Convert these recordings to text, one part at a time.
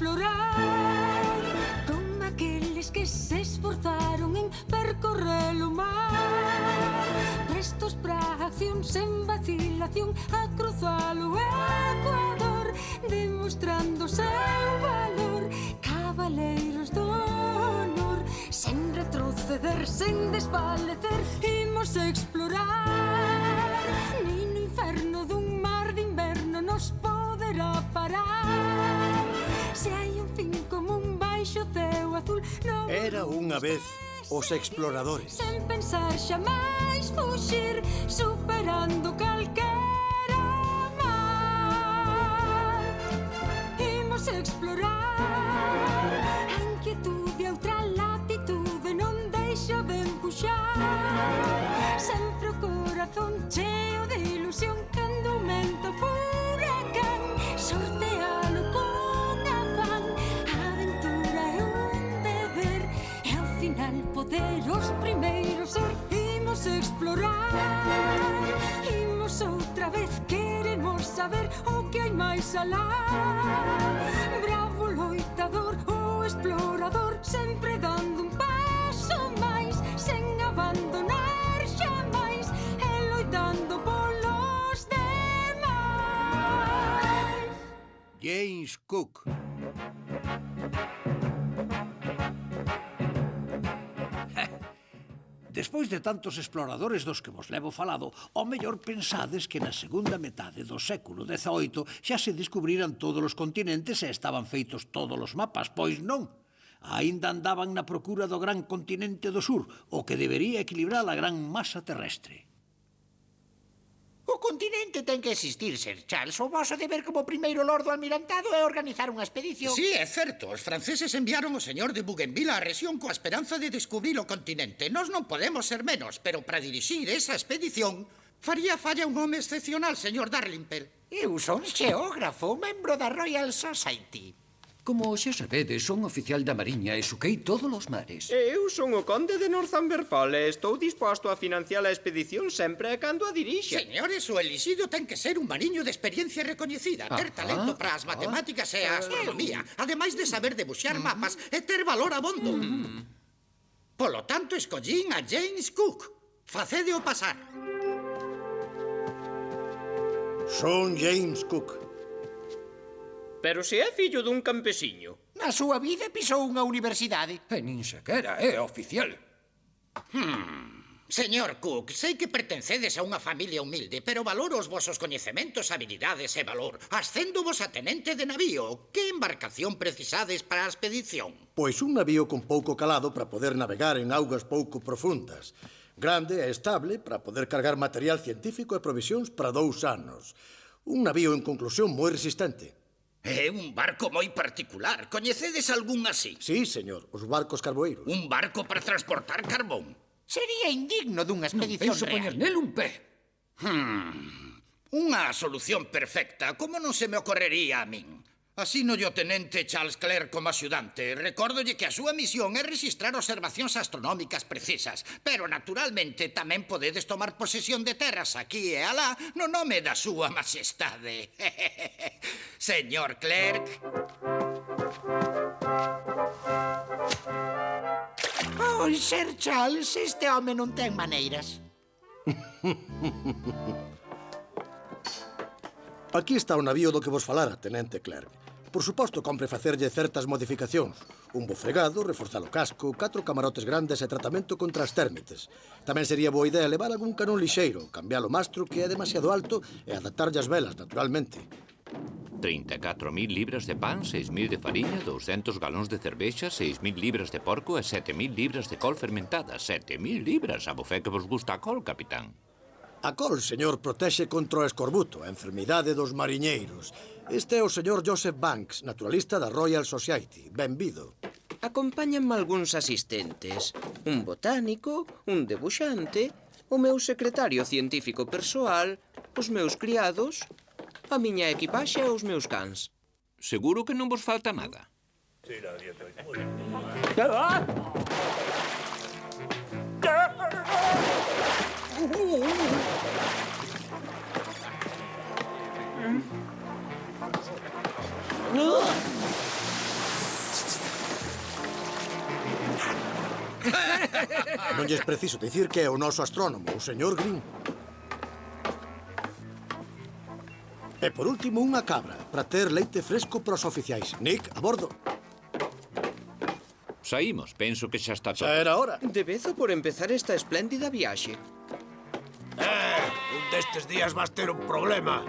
explorar, como aqueles que se esforzaron en percorrer o mar, prestos pra acción sen vacilación a cruzar o Ecuador, demostrando seu valor, cabaleiros do honor, sen retroceder, sen desfalecer, imos explorar, nin no inferno dun mar de inverno nos poderá parar, se hai un fin común baixo ceo azul. Era unha vez os exploradores. Sen pensar xamais fuxir, superando calquera mar. Imos explorar a inquietude, a outra latitude non deixa de empuxar. Sempre o corazón cheo de ilusión cando aumenta o furacán, sortealo con afán. A aventura é un deber e ao final poder os primeiros ser. Imos explorar, imos outra vez, queremos saber o que hai máis alá. Bravo loitador, o explorador, sempre dando un paso máis, sen abandonar xamais, e loitando polos demais. James Cook. Despois de tantos exploradores dos que vos levo falado, ao mellor pensades que na segunda metade do século XVIII xa se descubriran todos os continentes e estaban feitos todos os mapas. Pois non. Aínda andaban na procura do gran continente do sur, o que debería equilibrar a gran masa terrestre. O continente ten que existir, Sir Charles. O voso deber como primeiro lord do almirantado é organizar unha expedición. Sí, é certo. Os franceses enviaron o señor de Bougainville á rexión coa esperanza de descubrir o continente. Nós non podemos ser menos, pero para dirixir esa expedición faría falla un home excepcional, señor Dalrymple. Eu son xeógrafo, membro da Royal Society. Como xa sabedes, son oficial da Mariña e suquei todos os mares. Eu son o conde de Northumberland e estou disposto a financiar a expedición sempre e cando a dirixa. Señores, o elixido ten que ser un mariño de experiencia recoñecida, ter talento para as matemáticas e a astronomía, ademais de saber debuxar mapas e ter valor abondo. Polo tanto, escollín a James Cook. Facédeo pasar. Son James Cook. Pero se é fillo dun campesiño. Na súa vida pisou unha universidade. E nin sequera é oficial. Señor Cook, sei que pertencedes a unha familia humilde, pero valoro os vosos coñecementos, habilidades e valor. Ascéndovos a tenente de navío. Que embarcación precisades para a expedición? Pois un navío con pouco calado para poder navegar en augas pouco profundas. Grande e estable para poder cargar material científico e provisións para 2 anos. Un navío, en conclusión, moi resistente. É un barco moi particular. Coñecedes algún así? Sí, señor, os barcos carboeiros. Un barco para transportar carbón. Sería indigno dunha expedición Penso poñer real. nel un pé. Unha solución perfecta, como non se me ocorrería a min. Asino o tenente Charles Clerk como axudante. Recórdolle que a súa misión é registrar observacións astronómicas precisas, pero naturalmente tamén podedes tomar posesión de terras aquí e alá no nome da súa majestade. Señor Clerk. Oh, Sir Charles, este home non ten maneiras. Aquí está o navío do que vos falara, tenente Clerk. Por suposto, compre facerlle certas modificacións. Un bo fregado, reforzar o casco, 4 camarotes grandes e tratamento contra as térmites. Tamén sería boa idea levar algún canón lixeiro, cambiar o mastro que é demasiado alto e adaptarlle as velas, naturalmente. 34.000 libras de pan, 6.000 de fariña, 200 galóns de cervexa, 6.000 libras de porco e 7.000 libras de col fermentada. 7.000 libras, a bofé que vos gusta a col, capitán. A col, señor, protexe contra o escorbuto, a enfermidade dos mariñeiros. Este é o señor Joseph Banks, naturalista da Royal Society. Benvido. Acompáñanme algúns asistentes. Un botánico, un debuxante, o meu secretario científico persoal, os meus criados, a miña equipaxe e os meus cans. Seguro que non vos falta nada. Non lles preciso dicir que é o noso astrónomo, o señor Green. E por último, unha cabra, para ter leite fresco para os oficiais. Nick, a bordo. Saímos, penso que xa está todo. Xa era hora. Debezo por empezar esta espléndida viaxe. Un destes días vas ter un problema.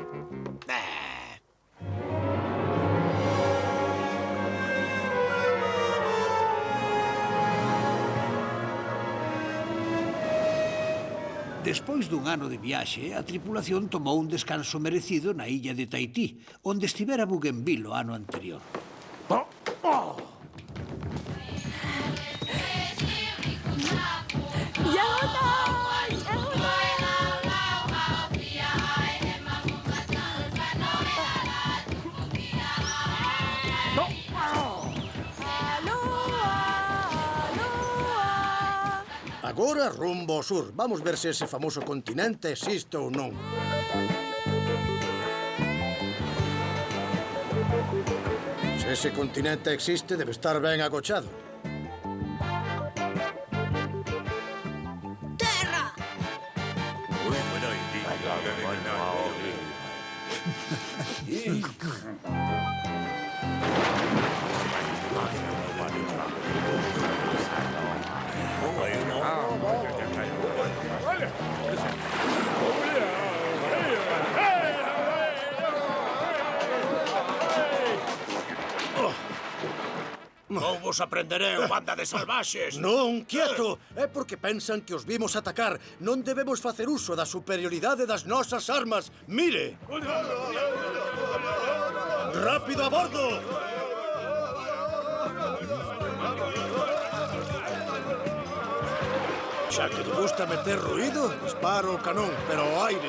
Despois dun ano de viaxe, a tripulación tomou un descanso merecido na illa de Tahití, onde estivera Bougainville o ano anterior. Agora, rumbo ao sur. Vamos ver se ese famoso continente existe ou non. Se ese continente existe, debe estar ben agochado. Terra! Non vos aprendereu, banda de salvaxes. Non, quieto! É porque pensan que os vimos atacar. Non debemos facer uso da superioridade das nosas armas. Mire! Rápido a bordo! Xa que te gusta meter ruído, disparo o canón, pero ao aire.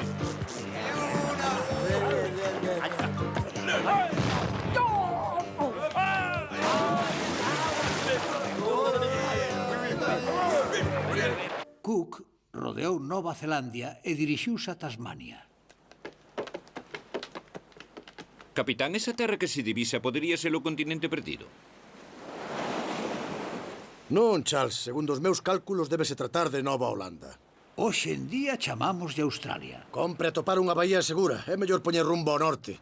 Cook rodeou Nova Zelandia e dirixiuse a Tasmania. Capitán, esa terra que se divisa podería ser o continente perdido? Non, Charles. Segundo os meus cálculos, débese tratar de Nova Holanda. Hoxe en día chamamos de Australia. Compre atopar unha bahía segura. É mellor poñer rumbo ao norte.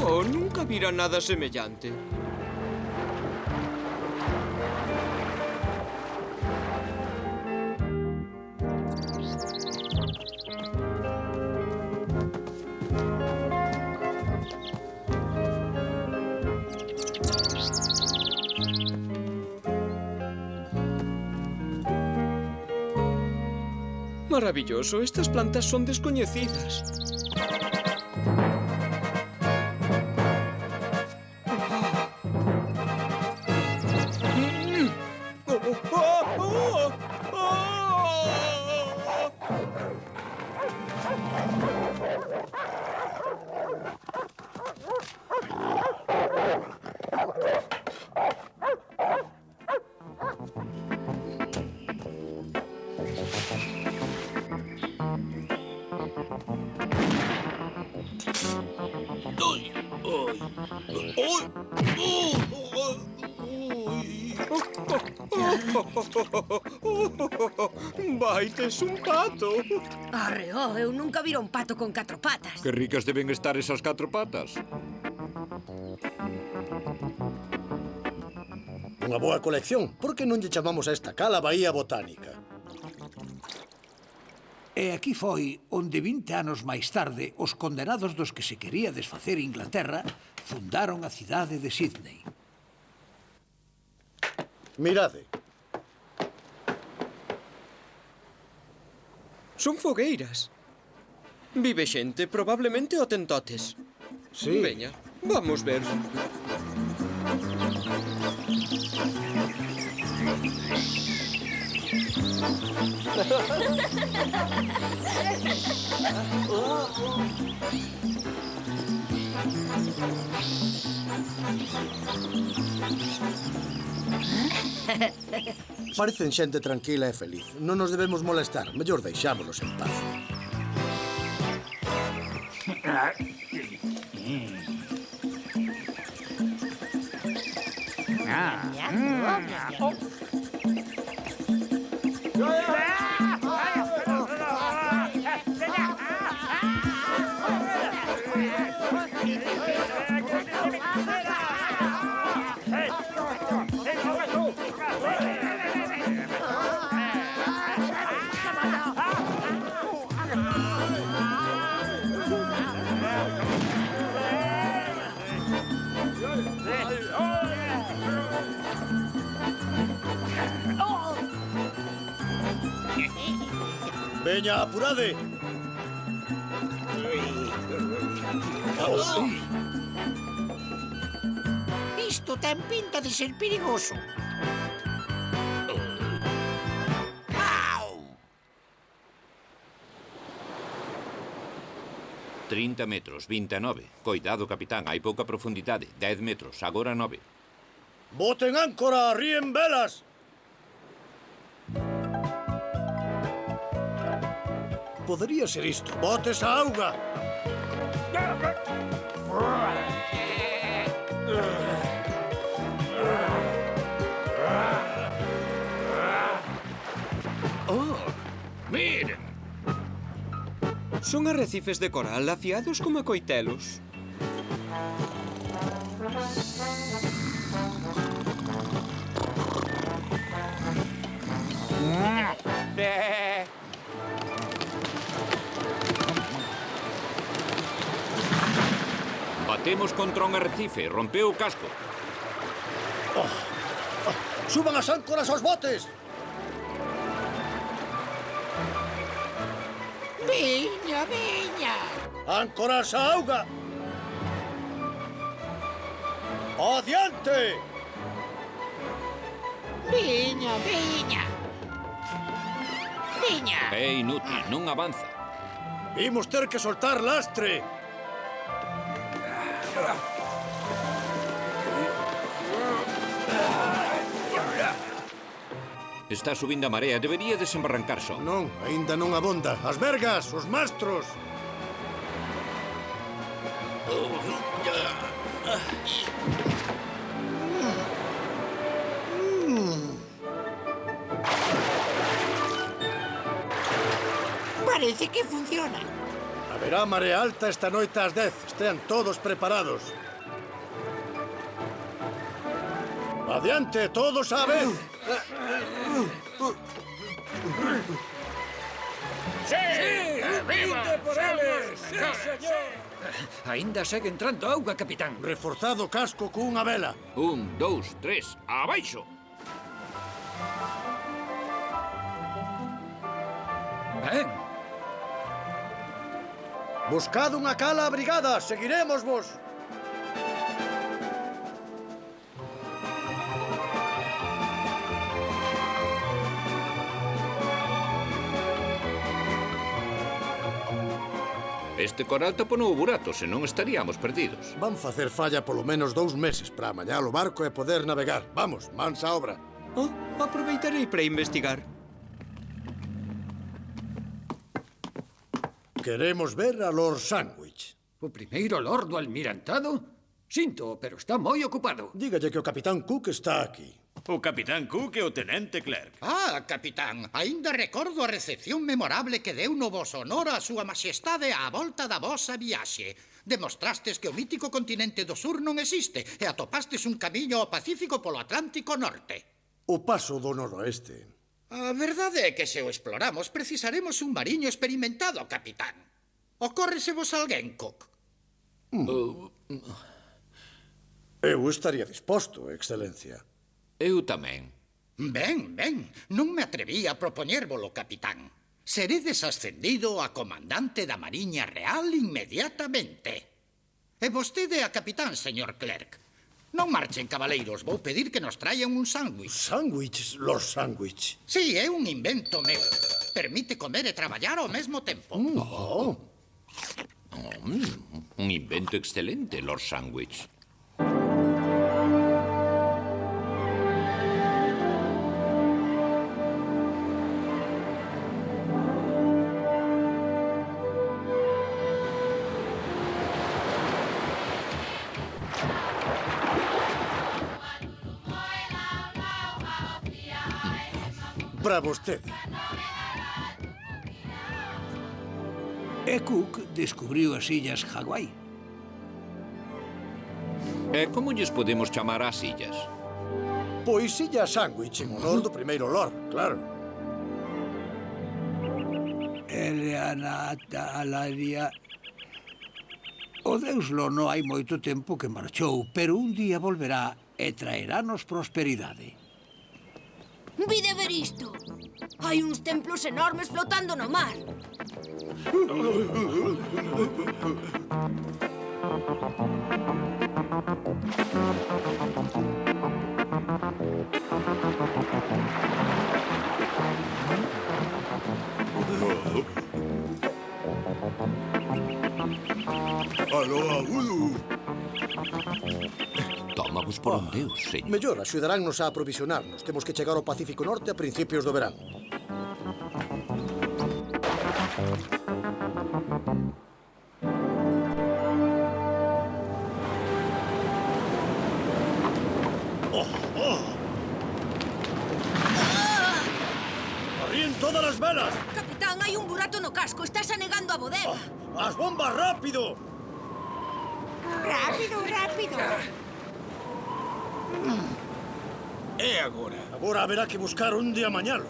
Oh, nunca vira nada semellante. Maravilloso, estas plantas son descoñecidas. Vai, tes un pato. Arreó, eu nunca vira un pato con 4 patas. Que ricas deben estar esas 4 patas. Unha boa colección. Por que non lle chamamos a esta cala Bahía Botánica? E aquí foi onde 20 anos máis tarde os condenados dos que se quería desfacer Inglaterra fundaron a cidade de Sydney. Mirade. Son fogueiras. Vive xente, probablemente hotentotes. Sí. Veña, vamos ver. Parecen xente tranquila e feliz. Non nos debemos molestar. Mellor deixámonos en paz. Veña, apurade! Isto ten pinta de ser perigoso. Au! 30 metros, 29. Coidado, capitán, hai pouca profundidade. 10 metros, agora 9. Boten áncora, ríen velas! Podería ser isto. Botes a auga! Miren! Son arrecifes de coral afiados como coitelos. Batemos contra un arrecife, rompeu o casco. Suban as áncoras aos botes! Viña, viña! Áncoras a auga! Adiante! Viña, viña! Viña! É inútil, non avanza. Vimos ter que soltar lastre! Está subindo a marea, debería desembarrancar só. Non, aínda non abonda. As vergas, os mastros! Parece que funciona. Haberá marea alta esta noite ás 10. Estean todos preparados. Adiante, todos á vez! Aínda segue entrando auga, capitán. Reforzado o casco cunha vela. 1, 2, 3, abaixo. Ben, Buscad unha cala abrigada, seguiremosvos. Este coral taponou o burato, senón estaríamos perdidos. Van facer falla polo menos 2 meses para amañar o barco e poder navegar. Vamos, mans á obra. Oh, aproveitarei para investigar. Queremos ver a Lord Sandwich. o primeiro lord do almirantado? Sinto, pero está moi ocupado. Dígalle que o capitán Cook está aquí. O capitán Cook e o tenente Clerk. Ah, capitán, aínda recordo a recepción memorable que deu no vos honor a súa majestade á volta da vosa viaxe. Demostrastes que o mítico continente do sur non existe e atopastes un camiño ao Pacífico polo Atlántico Norte. O paso do noroeste. A verdade é que se o exploramos precisaremos un mariño experimentado, capitán. Ocórresevos alguén, Cook? Eu estaría disposto, excelencia. Eu tamén. Ben, non me atreví a propoñérvolo, capitán. Seredes ascendido a comandante da Mariña Real inmediatamente. E vostede a capitán, señor Clerk. Non marchen, cabaleiros, vou pedir que nos traian un sándwich. Sándwich, Lord Sandwich. Sí, é un invento meu. Permite comer e traballar ao mesmo tempo. Un invento excelente, Lord Sandwich. Para vostede. E Cook descubriu as illas Hawái. E como lles podemos chamar ás illas? Pois Illa Sandwich en honor do primeiro Lord, claro. Eleanata Alaria... O Deus Lono hai moito tempo que marchou, pero un día volverá e traerános prosperidade. Vide ver isto. Hai uns templos enormes flotando no mar. Tómavos por un deus, señor. Mellor, axudaránnos a aprovisionarnos. Temos que chegar ao Pacífico Norte a principios do verán. ¡Arríen todas as velas! Capitán, hai un burato no casco. Estás anegando a bodega. ¡As bombas, rápido! Rápido, rápido. E agora? Agora haberá que buscar onde amañalo.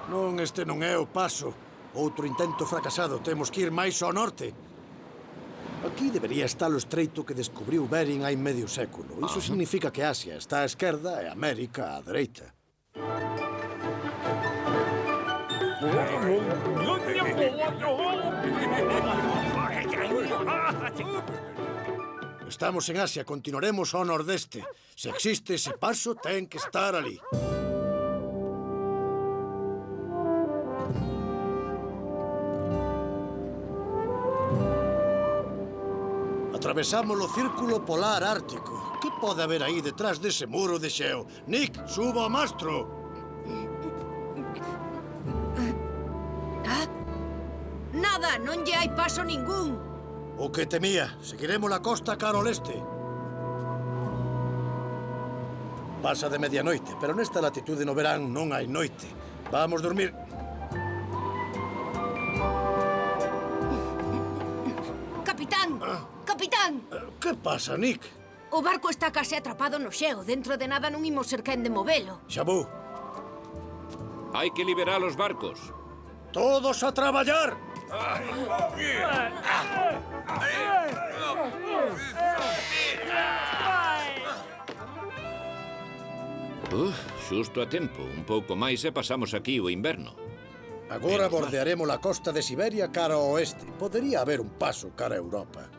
Non, este non é o paso. Outro intento fracasado. Temos que ir máis ao norte. Aquí debería estar o estreito que descubriu Bering hai medio século. Iso significa que Asia está á esquerda e América á dereita. Estamos en Asia, continuaremos ao nordeste. Se existe ese paso, ten que estar ali. Atravesamos o círculo polar ártico. Que pode haber aí detrás dese muro de xeo? Nick, suba ao mastro! Nada, non lle hai paso ningún. O que temía. Seguiremos a costa cara ao leste. Pasa de medianoite, pero nesta latitude no verán non hai noite. Vamos dormir. Capitán! Capitán! Que pasa, Nick? O barco está case atrapado no xeo. Dentro de nada non imos ser quen de movelo. Xa vou. Hai que liberar os barcos. Todos a traballar! Xusto a tempo. Un pouco máis e pasamos aquí o inverno. Agora bordearemos a costa de Siberia cara ao oeste. Podería haber un paso cara a Europa.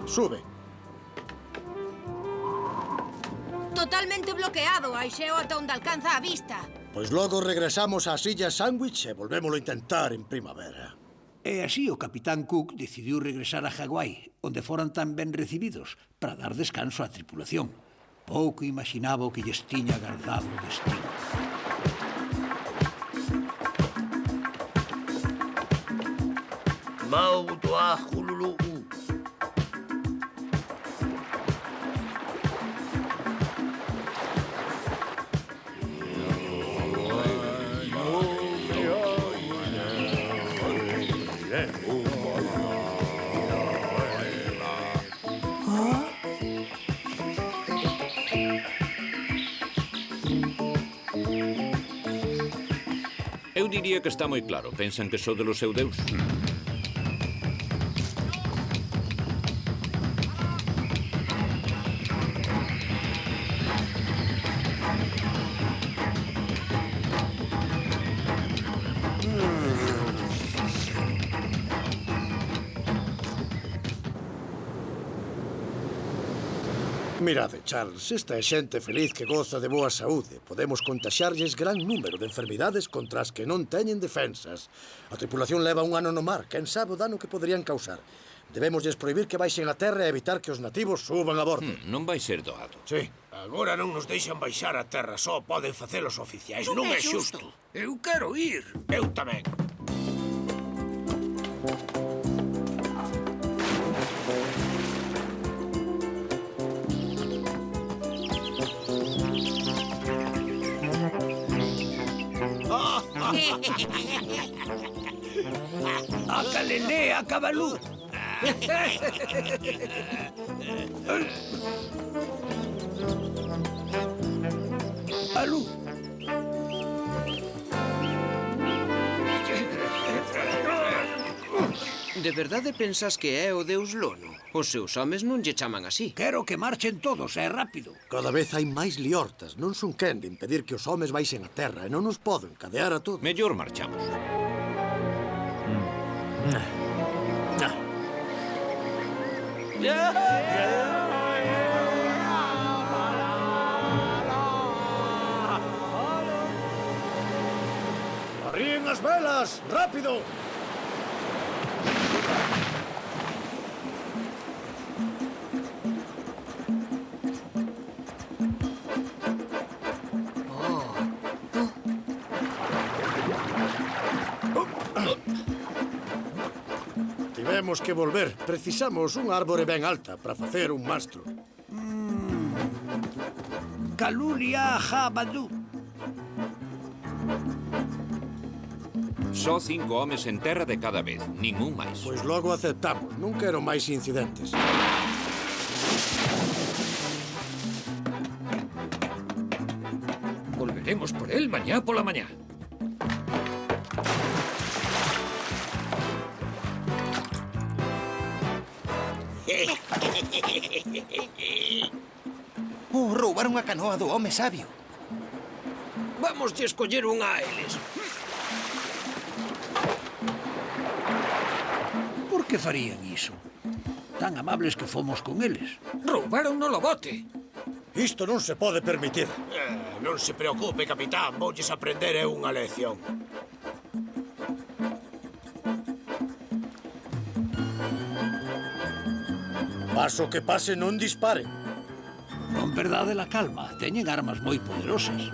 Sube. Totalmente bloqueado. Hai xeo ata onde alcanza a vista. Pois logo regresamos ás Illas Sandwich e volvémolo a intentar en primavera. E así o capitán Cook decidiu regresar a Hawái, onde foran tan ben recibidos, para dar descanso á tripulación. Pouco imaginaba o que lles tiña agardado o destino. Mau toa hululu. Eu diría que está moi claro. Pensan que sou do seu deus. Mirade, Charles, esta é xente feliz que goza de boa saúde. Podemos contaxiarlles gran número de enfermidades contra as que non teñen defensas. A tripulación leva un ano no mar. Quen sabe o dano que poderían causar. Debémoslles prohibir que baixen a terra e evitar que os nativos suban a bordo. Non vai ser doado. Sí, agora non nos deixan baixar a terra, só poden facelo os oficiais. Non é xusto. Eu quero ir. Eu tamén. A calelé, a cabalú. Alú. De verdade pensas que é o deus Lono? Os seus homes non lle chaman así. Quero que marchen todos, é rápido. Cada vez hai máis liortas. Non son quen de impedir que os homes baixen a terra e non nos poden cadear a todos. Mellor marchamos. ¡Arríen as velas! ¡Rápido! Tivemos que volver. Precisamos un árbore ben alta para facer un mastro. Calulia Jabadú. Só 5 homes en terra de cada vez, ningún máis. Pois logo aceptamos. Non quero máis incidentes. Volveremos por él mañá pola mañá. Roubaron a canoa do home sabio. Vamos de escoller unha a eles. Por que farían iso? Tan amables que fomos con eles. Roubaron no bote. Isto non se pode permitir. Non se preocupe, capitán. Voulles aprender unha lección. Paso que pase, non disparen. Non perdade la calma. Teñen armas moi poderosas.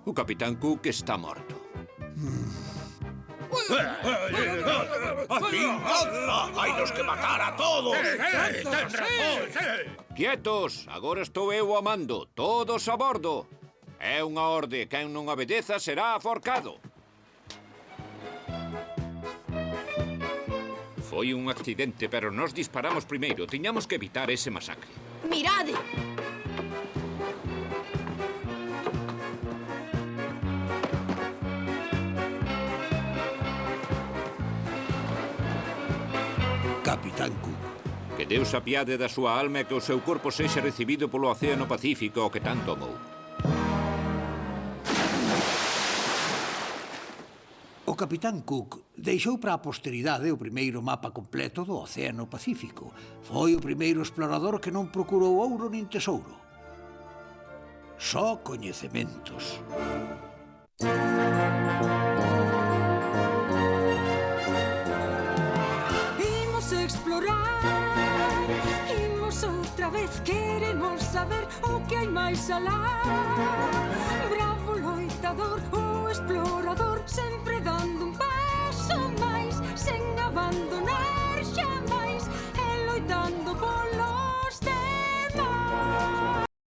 O capitán Cook está morto. ¡Hainos que matar a todos! Quietos, agora estou eu ao mando. Todos a bordo. É unha orde. Quen non obedeza será aforcado. Foi un accidente, pero nós disparamos primeiro. Tiñamos que evitar ese masacre. Mirade! Capitán Cook. Que Deus apiade da súa alma e que o seu corpo sexa recibido polo Océano Pacífico o que tanto amou. O capitán Cook deixou para a posteridade o primeiro mapa completo do Océano Pacífico. Foi o primeiro explorador que non procurou ouro nin tesouro. Só coñecementos. Imos explorar, imos outra vez, queremos saber o que hai máis alá. Bravo conquistador, o explorador sempre dá